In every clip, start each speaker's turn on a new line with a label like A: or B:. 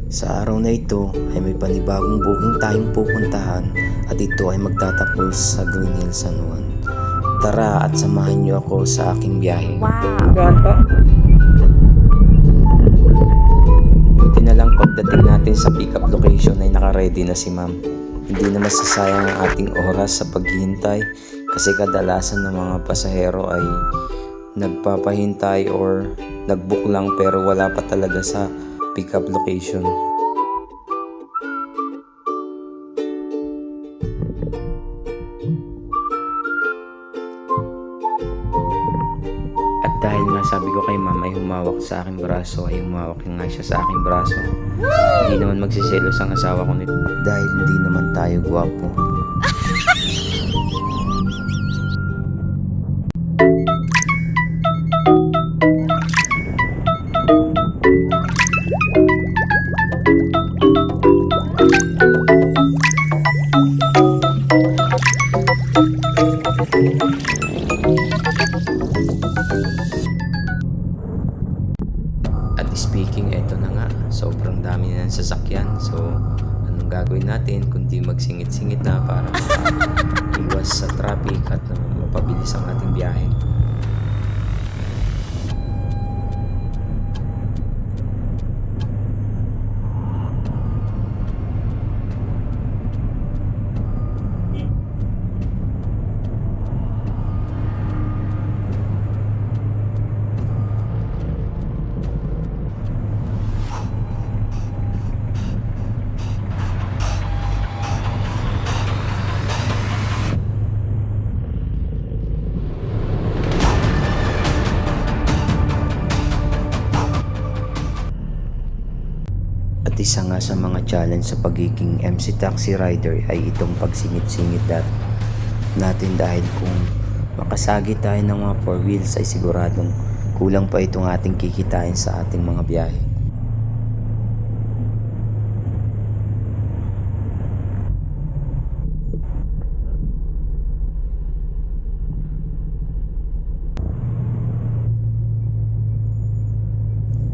A: Sa araw na ito ay may panibagong booking tayong pupuntahan at ito ay magtatapos sa Green Hills San Juan. Tara at samahan niyo ako sa aking biyahe.
B: Wow!
A: Buti na lang pagdating natin sa pick-up location ay naka-ready na si ma'am. Hindi na masasayang ang ating oras sa paghihintay kasi kadalasan ng mga pasahero ay nagpapahintay or nag-book lang pero wala pa talaga sa pick-up location. At dahil nga sabi ko kay ma'am ay humawak sa aking braso, ay humawak nga siya sa aking braso. Hindi naman magsiselos ang asawa ko nito dahil hindi naman tayo gwapo. At speaking, eto na nga, sobrang dami na ng sasakyan. So, anong gagawin natin kundi magsingit-singit na para iwas sa traffic at mapabilis ang ating biyahe. At isa nga sa mga challenge sa pagiging MC Taxi Rider ay itong pagsingit-singit natin dahil kung makasagi tayo ng mga 4 wheels ay siguradong kulang pa itong ating kikitain sa ating mga biyahe.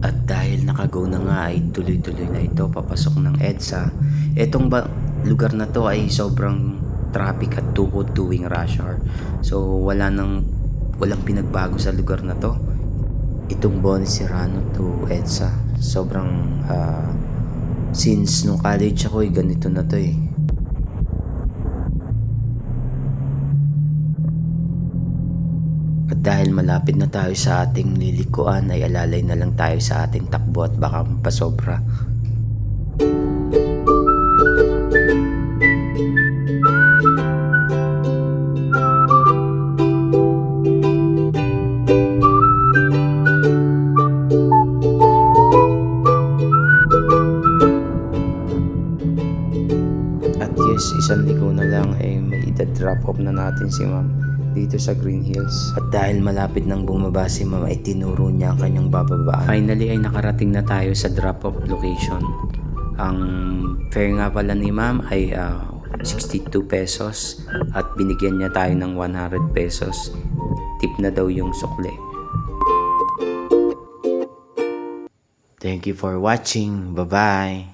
A: At dahil nakago na nga ay tuloy-tuloy na ito papasok ng EDSA. Etong lugar na to ay sobrang traffic at tukod tuwing rush hour. So walang pinagbago sa lugar na to. Itong Bonnie Serrano to EDSA. Sobrang since nung college ako ganito na to eh. At dahil malapit na tayo sa ating lilikuan ay alalay na lang tayo sa ating takbo at baka mapasobra. At yes, isang liko na lang ay may ida-drop off na natin si ma'am dito sa Green Hills. At dahil malapit nang bumaba si ma'am ay tinuro niya ang kanyang bababaan. Finally ay nakarating na tayo sa drop-off location. Ang fare nga pala ni ma'am ay 62 pesos at binigyan niya tayo ng 100 pesos. Tip na daw yung sukle. Thank you for watching. Bye-bye.